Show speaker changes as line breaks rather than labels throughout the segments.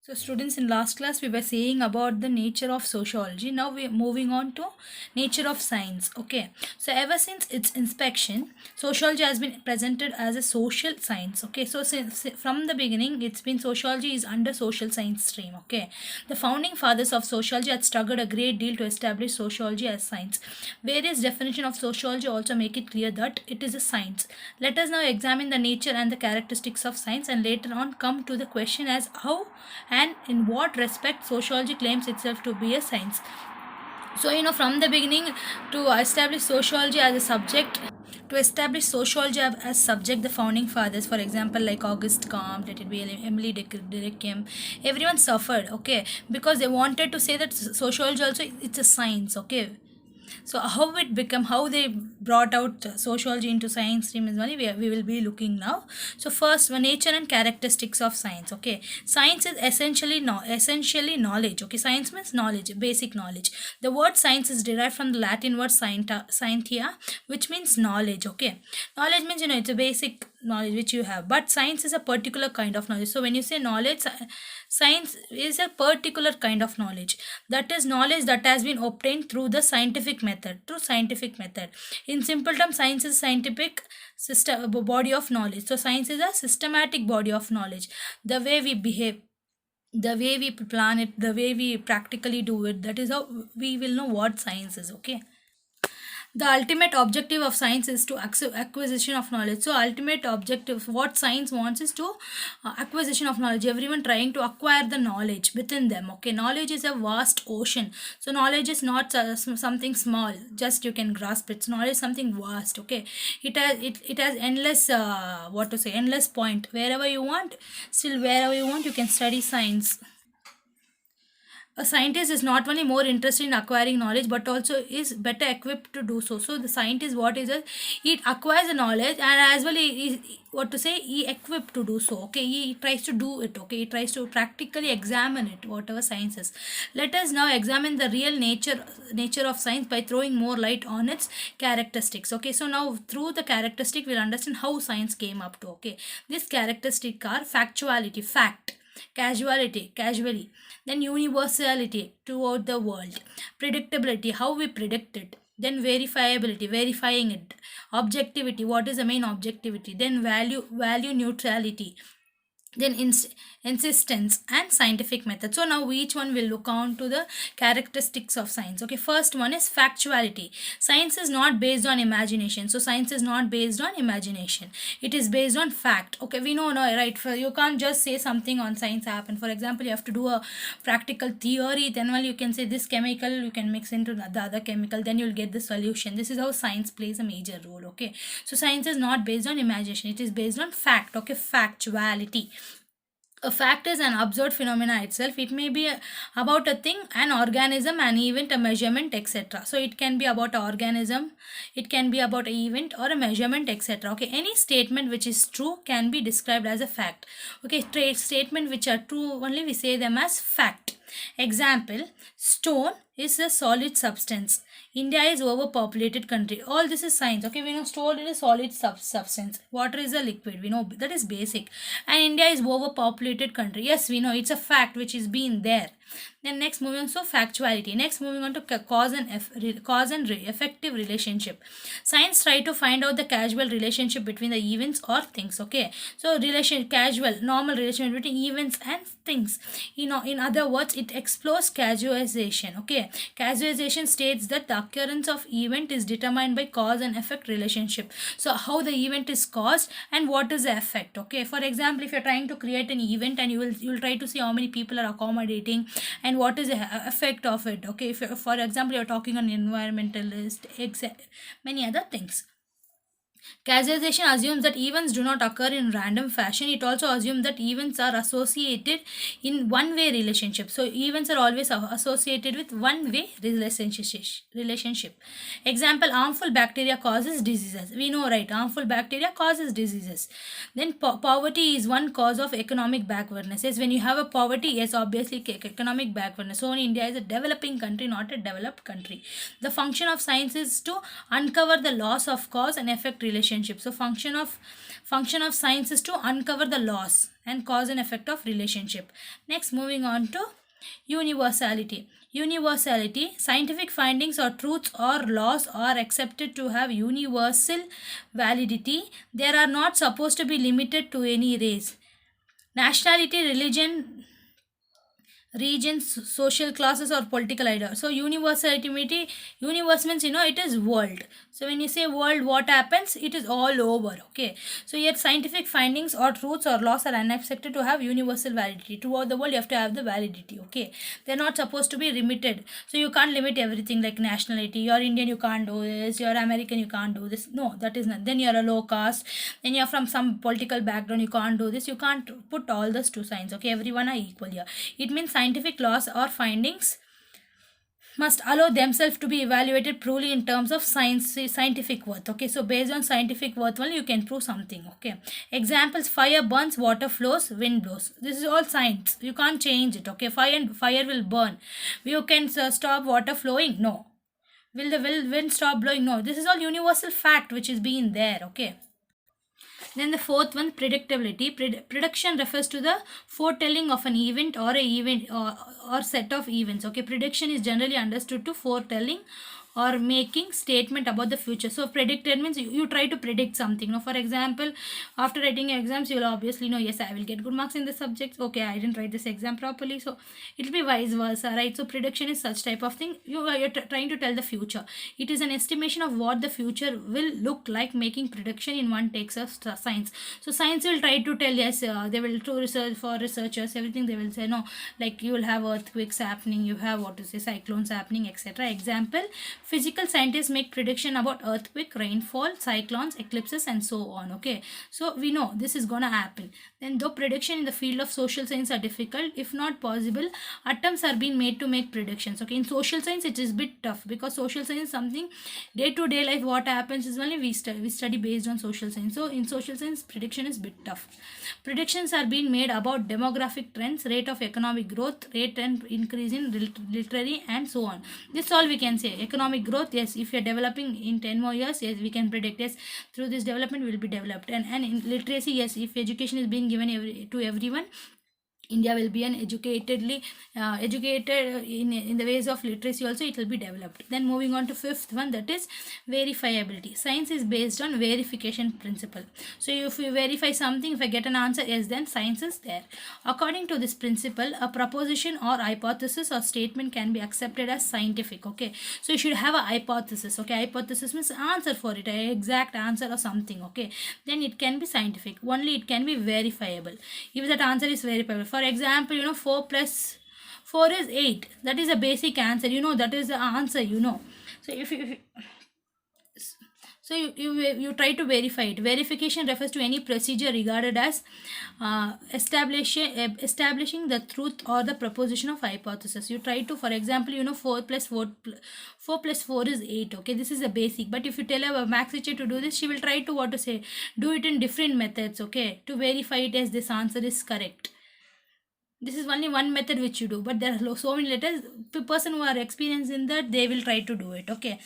So students, in last class we were saying about the nature of sociology. Now we are moving on to nature of science. Okay. So ever since its inspection, sociology has been presented as a social science. Okay. So since from the beginning, it's been sociology is under social science stream. Okay. The founding fathers of sociology had struggled a great deal to establish sociology as science. Various definition of sociology also make it clear that it is a science. Let us now examine the nature and the characteristics of science and later on come to the question as how and in what respect sociology claims itself to be a science. So from the beginning, to establish sociology as a subject, the founding fathers, for example, like Auguste Comte, let it be Emily Durkheim, everyone suffered, okay, because they wanted to say that sociology also it's a science, okay. So how they brought out sociology into science stream is only we will be looking now. So first, one, nature and characteristics of science. Okay, science is essentially knowledge. Okay, science means knowledge, basic knowledge. The word science is derived from the Latin word scientia, which means knowledge. Okay, knowledge means it's a basic knowledge which you have, but science is a particular kind of knowledge. So when you say knowledge, science is a particular kind of knowledge, that is knowledge that has been obtained through the scientific method. In simple terms, science is scientific system body of knowledge. So science is a systematic body of knowledge. The way we behave, the way we plan it, the way we practically do it, that is how we will know what science is. Okay, the ultimate objective of science is to acquisition of knowledge. So ultimate objective what science wants is to acquisition of knowledge, everyone trying to acquire the knowledge within them. Okay, knowledge is a vast ocean. So knowledge is not something small just you can grasp it. So knowledge is something vast. Okay, it has endless endless point. Wherever you want, still wherever you want, you can study science. A scientist is not only more interested in acquiring knowledge but also is better equipped to do so. So the scientist, what is it, he acquires the knowledge and as well he equipped to do so. Okay, he tries to do it. Okay, he tries to practically examine it, whatever science is. Let us now examine the real nature of science by throwing more light on its characteristics. Okay, so now through the characteristic we'll understand how science came up to. Okay, these characteristics are factuality, fact; casuality, casually; then universality, throughout the world; predictability, how we predict it; then verifiability, verifying it; objectivity, what is the main objectivity; then value neutrality; then insistence and scientific method. So now each one will look on to the characteristics of science. Okay, first one is factuality. Science is not based on imagination. So science is not based on imagination, it is based on fact. Okay, we know now, right? You can't just say something on science happen. For example, you have to do a practical theory, then well you can say this chemical you can mix into the other chemical, then you'll get the solution. This is how science plays a major role. Okay, so science is not based on imagination, it is based on fact. Okay, factuality. A fact is an observed phenomena itself. It may be about a thing, an organism, an event, a measurement, etc. So it can be about an organism, it can be about an event or a measurement, etc. Okay, any statement which is true can be described as a fact. Okay, statement which are true only we say them as fact. Example: stone is a solid substance. India is overpopulated country. All this is science. Okay, we know stone is a solid substance. Water is a liquid. We know that is basic. And India is overpopulated country. Yes, we know it's a fact which is been there. Then next moving on, so factuality. Next moving on to cause and effective relationship. Science try to find out the casual relationship between the events or things. Okay, so casual normal relationship between events and things. In other words, it explores casualization. Okay, casualization states that the occurrence of event is determined by cause and effect relationship. So how the event is caused and what is the effect. Okay, for example, if you're trying to create an event and you'll try to see how many people are accommodating and what is the effect of it. Okay, if for example you're talking on environmentalist, many other things. Causalization assumes that events do not occur in random fashion. It also assumes that events are associated in one-way relationship. So events are always associated with one-way relationship. Example: harmful bacteria causes diseases. We know, right? Harmful bacteria causes diseases. Then poverty is one cause of economic backwardness. Yes, when you have a poverty, yes, obviously economic backwardness. So India is a developing country, not a developed country. The function of science is to uncover the laws of cause and effect relationship. So function of science is to uncover the laws and cause and effect of relationship. Next, moving on to universality. Universality, scientific findings or truths or laws are accepted to have universal validity. They are not supposed to be limited to any race, nationality, religion, regions, social classes, or political idea. So universality, universe means, it is world. So when you say world, what happens? It is all over. Okay, so yet scientific findings or truths or laws are unaccepted to have universal validity. Throughout the world you have to have the validity. Okay, they're not supposed to be limited. So you can't limit everything, like nationality. You're Indian, you can't do this. You're American, you can't do this. No, that is not. Then you're a low caste, then you're from some political background, you can't do this. You can't put all this to science. Okay, everyone are equal here. It means scientific laws or findings must allow themselves to be evaluated purely in terms of scientific worth. Okay, so based on scientific worth only you can prove something. Okay, examples: fire burns, water flows, wind blows. This is all science, you can't change it. Okay, fire will burn. You can stop water flowing? No. Will the wind stop blowing? No. This is all universal fact which is being there. Okay, then the fourth one, predictability. Prediction refers to the foretelling of an event or or set of events. Okay, prediction is generally understood to foretelling or making statement about the future. So predicted means you try to predict something. Now, for example, after writing your exams, you will obviously know, yes, I will get good marks in this subject. Okay, I didn't write this exam properly, so it will be vice versa, right? So prediction is such type of thing. You're trying to tell the future. It is an estimation of what the future will look like. Making prediction in one takes of science. So science will try to tell, yes, they will do research for researchers, everything they will say, no, like you will have earthquakes happening, you have what to say, cyclones happening, etc. Example, physical scientists make prediction about earthquake, rainfall, cyclones, eclipses, and so on. Okay, so we know this is gonna happen. Then, though prediction in the field of social science are difficult, if not possible, attempts are being made to make predictions. Okay, in social science it is a bit tough, because social science is something day to day life. What happens is only we study based on social science. So in social science, prediction is a bit tough. Predictions are being made about demographic trends, rate of economic growth, rate and increase in literary, and so on. This all we can say. Economic growth, yes, if you're developing in 10 more years, yes, we can predict, yes, through this development will be developed. And in literacy, yes, if education is being given to everyone, India will be an educated in the ways of literacy also, it will be developed. Then moving on to fifth one, that is verifiability. Science is based on verification principle. So if you verify something, if I get an answer yes, then science is there. According to this principle, a proposition or hypothesis or statement can be accepted as scientific. Okay, so you should have a hypothesis. Okay, hypothesis means answer for it, an exact answer or something. Okay, then it can be scientific. Only it can be verifiable if that answer is verifiable. For example, 4 plus 4 is 8. That is a basic answer. That is the answer. So you try to verify it. Verification refers to any procedure regarded as establishing the truth or the proposition of hypothesis. You try to, for example, 4 plus 4 is 8. Okay, this is a basic. But if you tell a max teacher to do this, she will try to do it in different methods. Okay, to verify it as this answer is correct. This is only one method which you do, but there are so many letters. The person who are experienced in that, they will try to do it. Okay.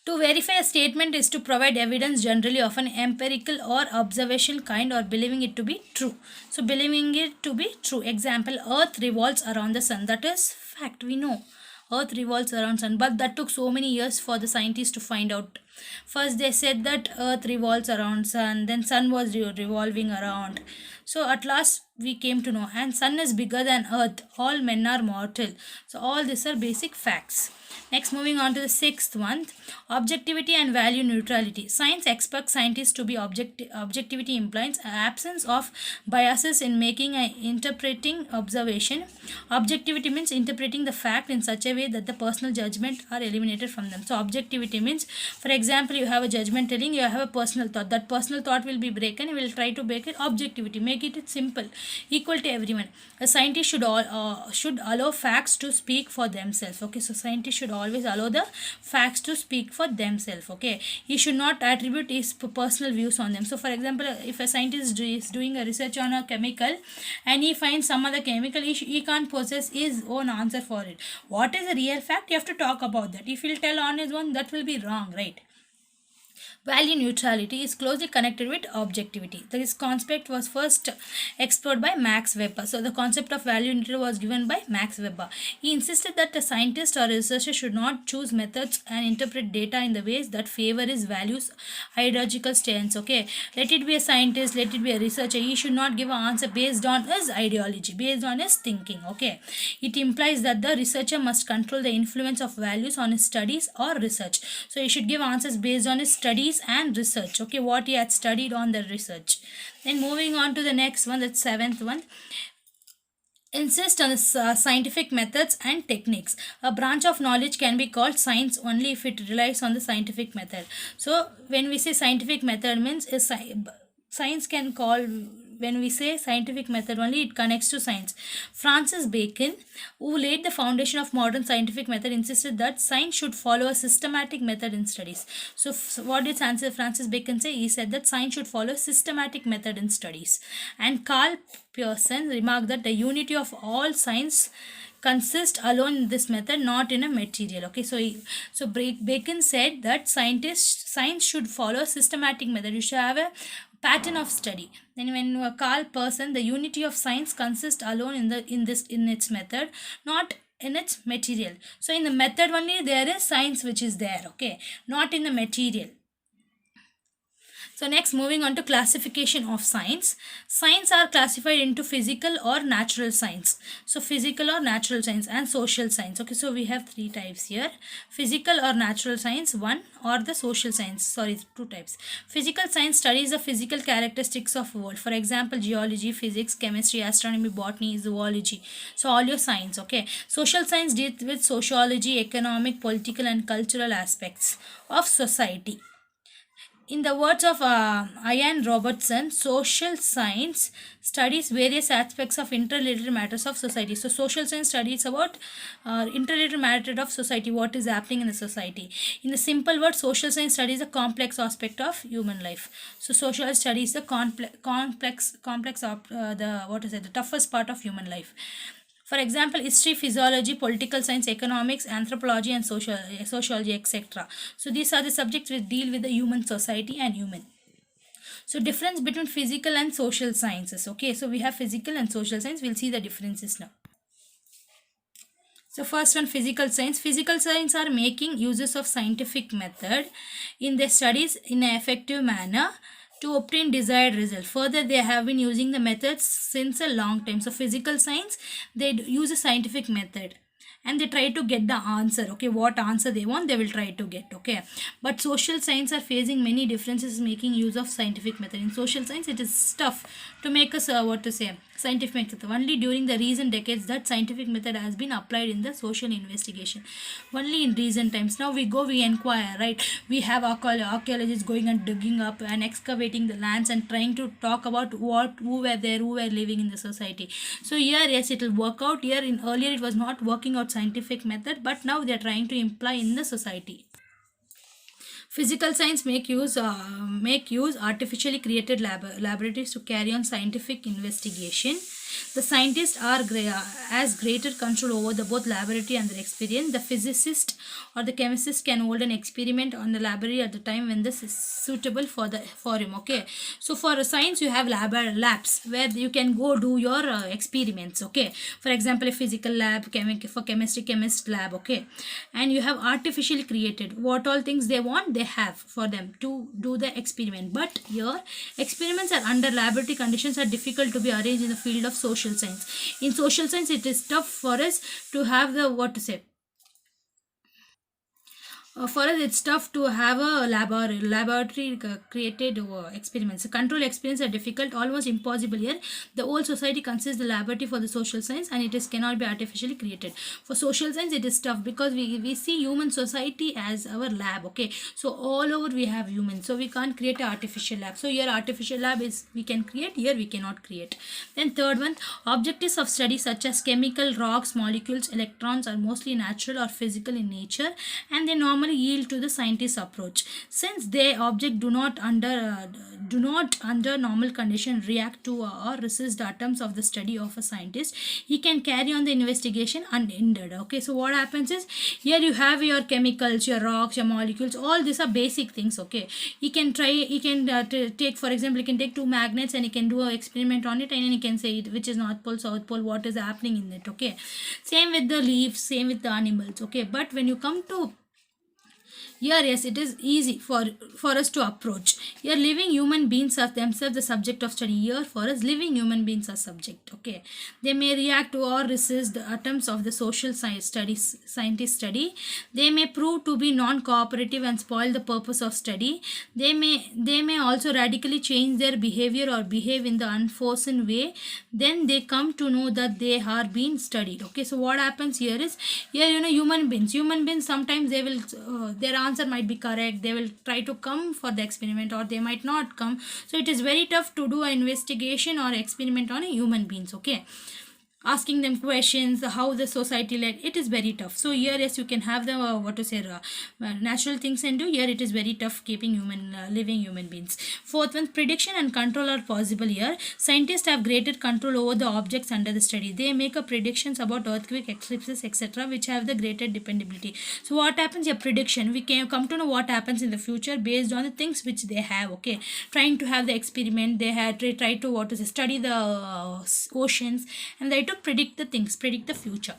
To verify a statement is to provide evidence, generally of an empirical or observational kind, or believing it to be true. So believing it to be true. Example, Earth revolves around the sun. That is fact. We know Earth revolves around sun, but that took so many years for the scientists to find out. First they said that Earth revolves around sun, then sun was revolving around. So at last we came to know, and sun is bigger than Earth. All men are mortal. So all these are basic facts. Next, moving on to the sixth one, objectivity and value neutrality. Science expects scientists to be objectivity implies absence of biases in making and interpreting observation. Objectivity means interpreting the fact in such a way that the personal judgment are eliminated from them. So objectivity means, for example, you have a judgment telling, you have a personal thought. That personal thought will be broken. You will try to make it objectivity, make it simple, equal to everyone. A scientist should allow facts to speak for themselves. Okay, so scientists should always allow the facts to speak for themselves. Okay, he should not attribute his personal views on them. So for example, if a scientist is doing a research on a chemical and he finds some other chemical, he can't possess his own answer for it. What is the real fact? You have to talk about that. If he'll tell on his own, that will be wrong, right? Value neutrality is closely connected with objectivity. This concept was first explored by Max Weber. So, the concept of value neutrality was given by Max Weber. He insisted that a scientist or researcher should not choose methods and interpret data in the ways that favor his values ideological stance. Okay, let it be a scientist, let it be a researcher. He should not give an answer based on his ideology, based on his thinking. Okay, it implies that the researcher must control the influence of values on his studies or research. So, he should give answers based on his studies and research. Okay, what he had studied on the research. Then moving on to the next one, that's seventh one. Insist on scientific methods and techniques. A branch of knowledge can be called science only if it relies on the scientific method. So when we say scientific method means science can call, when we say scientific method only, it connects to science. Francis Bacon, who laid the foundation of modern scientific method, insisted that science should follow a systematic method in studies. So what did Francis Bacon say? He said that science should follow a systematic method in studies. And Karl Pearson remarked that the unity of all science consists alone in this method, not in a material. Okay, so Bacon said that science should follow a systematic method. You should have a pattern of study. Then when Karl Pearson, the unity of science consists alone in its method, not in its material. So in the method only there is science which is there, okay, not in the material. So next, moving on to classification of science. Science are classified into physical or natural science. So physical or natural science and social science. Okay, so we have three types here. Physical or natural science, one, or the social science. Sorry, two types. Physical science studies the physical characteristics of world. For example, geology, physics, chemistry, astronomy, botany, zoology. So all your science, okay. Social science deals with sociology, economic, political and cultural aspects of society. In the words of Ian Robertson, social science studies various aspects of interrelated matters of society. So, social science studies about interrelated matter of society, what is happening in the society. In the simple word, social science studies a complex aspect of human life. So, social studies the complex of the toughest part of human life. For example, history, physiology, political science, economics, anthropology, and sociology, etc. So these are the subjects which deal with the human society and human. So difference between physical and social sciences. Okay, so we have physical and social science. We'll see the differences now. So first one, physical science. Physical science are making uses of scientific method in their studies in an effective manner to obtain desired result. Further, they have been using the methods since a long time. So physical science, they use a scientific method and they try to get the answer. Okay, what answer they want, they will try to get. Okay, but social science are facing many differences making use of scientific method. In social science, it is tough to make us scientific method. Only during the recent decades that scientific method has been applied in the social investigation. Only in recent times. Now we inquire, right? We have archaeologists going and digging up and excavating the lands and trying to talk about who were there, who were living in the society. So here, yes, it will work out. Here, in earlier it was not working out scientific method, but now they are trying to imply in the society. Physical science make use artificially created laboratories to carry on scientific investigation. The scientists has greater control over the both laboratory and their experience. The physicist or the chemist can hold an experiment on the laboratory at the time when this is suitable for him. Okay, so for science you have labs where you can go do your experiments. Okay, for example, a physical lab, for chemistry, chemist lab. Okay, and you have artificially created what all things they want, they have for them to do the experiment. But here experiments are under laboratory conditions are difficult to be arranged in the field of social science. In social science, it is tough for us to have the for us it's tough to have a laboratory created experiments. Control experiments are difficult, almost impossible here. The whole society considers the laboratory for the social science and cannot be artificially created. For social science it is tough because we see human society as our lab. Okay, so all over we have humans, so we can't create an artificial lab. So here artificial lab is we can create, here we cannot create. Then third one, objectives of study such as chemical, rocks, molecules, electrons are mostly natural or physical in nature, and they normally normally yield to the scientist approach. Since they object do not under normal condition react to or resist the attempts of the study of a scientist, he can carry on the investigation unhindered. Okay, so what happens is, here you have your chemicals, your rocks, your molecules, all these are basic things. Okay, he can take, for example, he can take two magnets and he can do an experiment on it, and then he can say it, which is north pole, south pole, what is happening in it. Okay, same with the leaves, same with the animals. Okay, but when you come to here, yes, it is easy for us to approach. Here, living human beings are themselves the subject of study. Here, for us, living human beings are subject. Okay, they may react to or resist the attempts of the social scientist study. They may prove to be non-cooperative and spoil the purpose of study. They may also radically change their behavior or behave in the unforeseen way. Then they come to know that they are being studied. Okay, so what happens here is, here human beings sometimes they will their answer might be correct, they will try to come for the experiment, or they might not come. So it is very tough to do an investigation or experiment on a human beings. Okay, asking them questions, how the society led, it is very tough. So here, yes, you can have the natural things and do. Here it is very tough keeping living human beings. Fourth one, prediction and control are possible. Here scientists have greater control over the objects under the study. They make up predictions about earthquake, eclipses, etc., which have the greater dependability. So what happens here? Prediction, we can come to know what happens in the future based on the things which they have. Okay, trying to have the experiment, they had try to study the oceans, and they to predict the things, predict the future.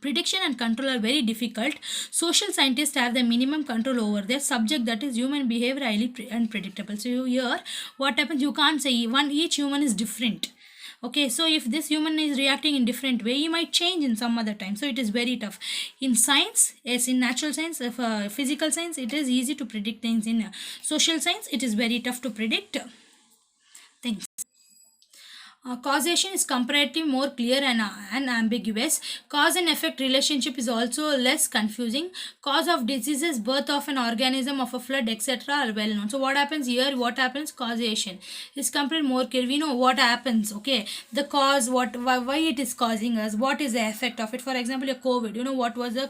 Prediction and control are very difficult. Social scientists have the minimum control over their subject, that is human behavior, highly unpredictable. So here what happens, you can't say each human is different. Okay, so if this human is reacting in different way, he might change in some other time. So it is very tough. In science, yes, in natural science, physical science, it is easy to predict things. In social science, it is very tough to predict things. Causation is comparatively more clear and ambiguous. Cause and effect relationship is also less confusing. Cause of diseases, birth of an organism, of a flood, etc. are well known. So what happens here? What happens? Causation is comparatively more clear. We know what happens. Okay, the cause, why it is causing us, what is the effect of it. For example, a COVID. You know what was the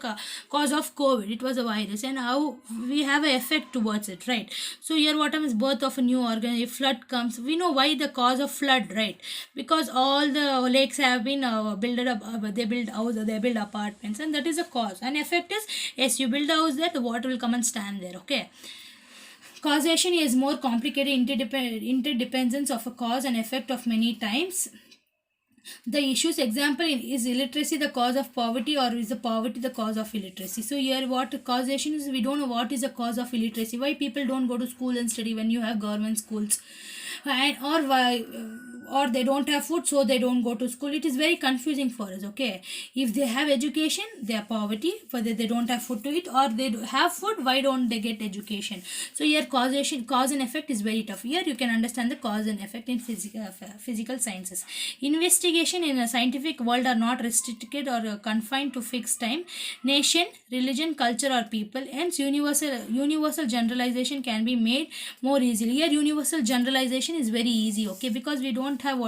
cause of COVID? It was a virus, and how we have an effect towards it, right? So here what happens? Birth of a new organism. If flood comes, we know why the cause of flood, right? Because all the lakes have been built up, they build houses, they build apartments, and that is a cause. And effect is, yes, you build a house there, the water will come and stand there. Okay, causation is more complicated, interdependence of a cause and effect of many times. The issues, example, is illiteracy the cause of poverty, or is the poverty the cause of illiteracy? So here what causation is, we don't know what is the cause of illiteracy, why people don't go to school and study when you have government schools, and or why, or they don't have food so they don't go to school. It is very confusing for us. Okay, if they have education, they are poverty, whether they don't have food to eat, or they have food, why don't they get education? So here cause and effect is very tough. Here you can understand the cause and effect in physical sciences. Investigation in a scientific world are not restricted or confined to fixed time, nation, religion, culture, or people. Hence universal generalization can be made more easily. Here universal generalization is very easy. Okay, because we don't have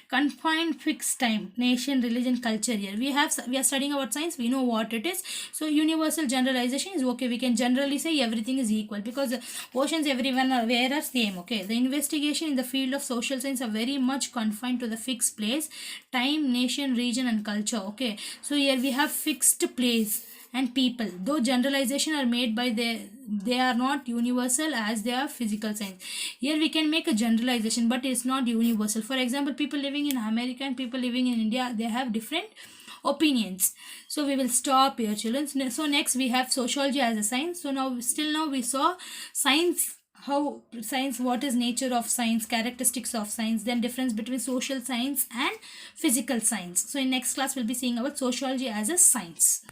confined fixed time, nation, religion, culture. Here we are studying about science, we know what it is. So universal generalization is okay, we can generally say everything is equal, because oceans everyone are same. Okay, the investigation in the field of social science are very much confined to the fixed place, time, nation, region, and culture. Okay, so here we have fixed place and people, though generalization are made by they are not universal as they are physical science. Here we can make a generalization, but it's not universal. For example, people living in America and people living in India, they have different opinions. So we will stop here, children. So next we have sociology as a science. So now we saw science, how science, what is nature of science, characteristics of science, then difference between social science and physical science. So in next class we'll be seeing about sociology as a science.